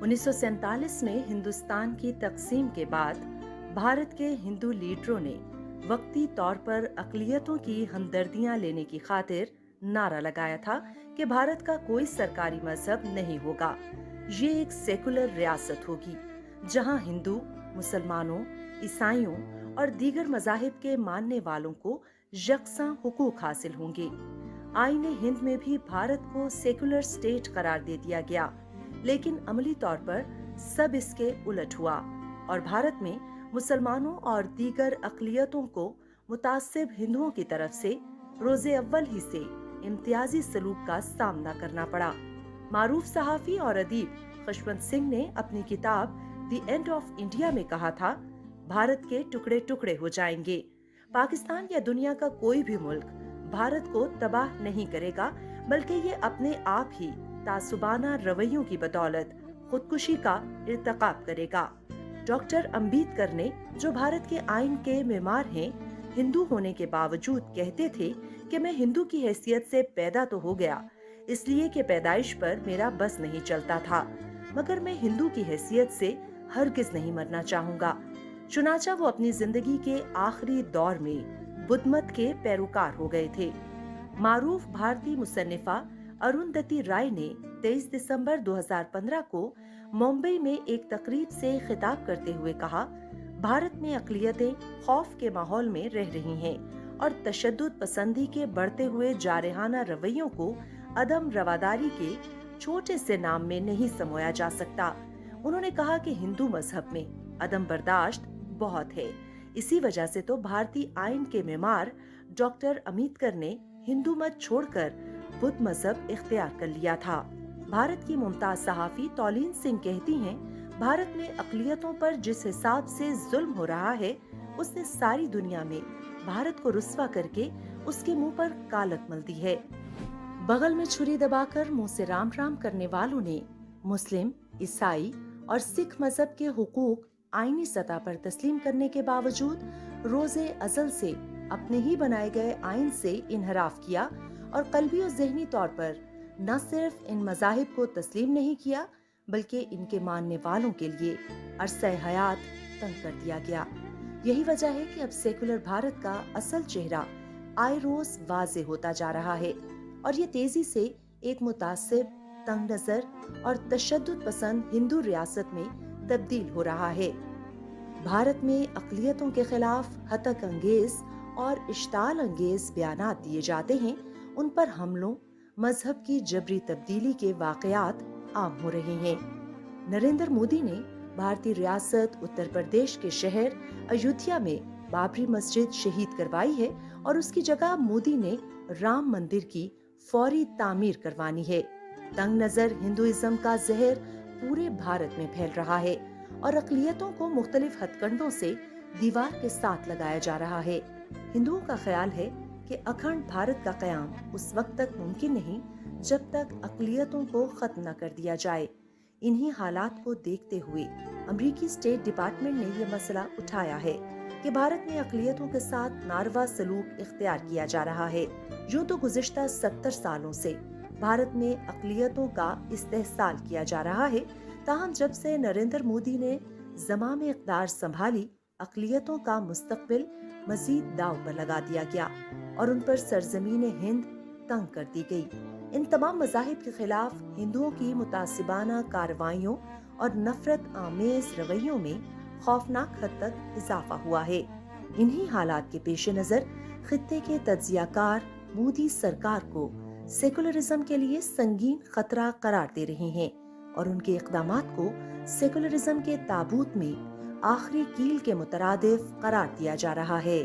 1947 में हिंदुस्तान की तकसीम के बाद भारत के हिंदू लीडरों ने वक्ती तौर पर अक़लियतों की हमदर्दियां लेने की खातिर नारा लगाया था कि भारत का कोई सरकारी मजहब नहीं होगा। ये एक सेकुलर रियासत होगी जहां हिंदू, मुसलमानों, ईसाइयों और दीगर मजाहिब के मानने वालों को यकसा हुकूक हासिल होंगे। आईने हिंद में भी भारत को सेकुलर स्टेट करार दे दिया गया, लेकिन अमली तौर पर सब इसके उलट हुआ और भारत में मुसलमानों और दीगर अक़लियतों को मुतासिब हिंदुओं की तरफ से रोजे अव्वल ही से इम्तियाजी सलूक का सामना करना पड़ा। मारूफ सहाफी और अदीब खुशवंत सिंह ने अपनी किताब द एंड ऑफ इंडिया में कहा था, भारत के टुकड़े टुकड़े हो जाएंगे। पाकिस्तान या दुनिया का कोई भी मुल्क भारत को तबाह नहीं करेगा, बल्कि ये अपने आप ही तासुबाना रवैयों की बदौलत खुदकुशी का इर्तकाब करेगा। डॉक्टर अम्बेडकर ने, जो भारत के आइन के मेमार हैं, हिंदू होने के बावजूद कहते थे कि मैं हिंदू की हैसियत से पैदा तो हो गया, इसलिए कि पैदाइश पर मेरा बस नहीं चलता था, मगर मैं हिंदू की हैसियत से हरगिज नहीं मरना चाहूंगा। चुनाचा वो अपनी जिंदगी के आखिरी दौर में बुद्ध मत के पैरोकार हो गए थे। मारूफ भारतीय मुसन्निफा अरुंधति राय ने 23 दिसंबर 2015 को मुंबई में एक तकरीब से खिताब करते हुए कहा, भारत में अक़लियतें खौफ के माहौल में रह रही हैं और तशद्दुद पसंदी के बढ़ते हुए जारहाना रवैयों को अदम रवादारी के छोटे से नाम में नहीं समोया जा सकता। उन्होंने कहा कि हिंदू मजहब में अदम बर्दाश्त बहुत है। इसी वजह से तो भारतीय आइन के मेमार डॉक्टर अम्बेडकर ने हिंदू मत छोड़कर बुद्ध मजहब इख्तियार कर लिया था। भारत की मुमताज सहाफी तौलीन सिंह कहती हैं, भारत में अक़लियतों पर जिस हिसाब से जुल्म हो रहा है, उसने सारी दुनिया में भारत को रुस्वा करके उसके मुंह पर कालक मल दी है। बगल में छुरी दबाकर मुंह से राम राम करने वालों ने मुस्लिम, ईसाई और सिख मजहब के हुकूक आईनी सतह पर तस्लीम करने के बावजूद रोजे अजल से अपने ही बनाए गए आइन से इनहराफ किया और कल्बी और ज़हनी तौर पर न सिर्फ इन मज़ाहिब को तस्लीम नहीं किया, बल्कि इनके मानने वालों के लिए अरसा हयात तंग कर दिया गया। यही वजह है कि अब सेकुलर भारत का असल चेहरा आए रोज वाज़ेह होता जा रहा है और ये तेजी से एक मुतासिब, तंग नजर और तशद्दुद पसंद हिंदू रियासत में तब्दील हो रहा है। भारत में अक़लियतों के खिलाफ हतक अंगेज और इश्ताल अंगेज बयानात दिए जाते हैं, उन पर हमलों, मजहब की जबरी तब्दीली के वाक़यात आम हो रहे हैं। नरेंद्र मोदी ने भारतीय रियासत उत्तर प्रदेश के शहर अयोध्या में बाबरी मस्जिद शहीद करवाई है और उसकी जगह मोदी ने राम मंदिर की फौरी तामीर करवानी है। तंग नजर हिंदुइज्म का जहर पूरे भारत में फैल रहा है और अक़लियतों को मुख्तलिफ हथकंडों से दीवार के साथ लगाया जा रहा है। हिंदुओं का ख्याल है कि अखंड भारत का क़याम उस वक्त तक मुमकिन नहीं जब तक अक़लियतों को खत्म न कर दिया जाए। इन्हीं हालात को देखते हुए अमेरिकी स्टेट डिपार्टमेंट ने यह मसला उठाया है कि भारत में अक़लियतों के साथ नारवा सलूक इख्तियार किया जा रहा है। यूं तो गुज़िश्ता 70 सालों से भारत में अक़लियतों का इस्तेहसाल किया जा रहा है, ताहम जब से नरेंद्र मोदी ने ज़माम इक़्तिदार संभाली, अक़लियतों का मुस्तक़बिल मज़ीद दाव पर लगा दिया गया और उन पर सरज़मीन हिंद तंग कर दी गई। इन तमाम मज़ाहिब के खिलाफ हिंदुओं की मुतासिबाना कार्रवाइयों और नफरत आमेज रवैयों में खौफनाक हद तक इजाफा हुआ है। इन्हीं हालात के पेश नज़र खित्ते के तज्जियाकार मोदी सरकार को सेकुलरिज्म के लिए संगीन खतरा करार दे रहे हैं और उनके इक़दामात को सेकुलरिज्म के ताबूत में आखिरी कील के मुतरादिफ करार दिया जा रहा है।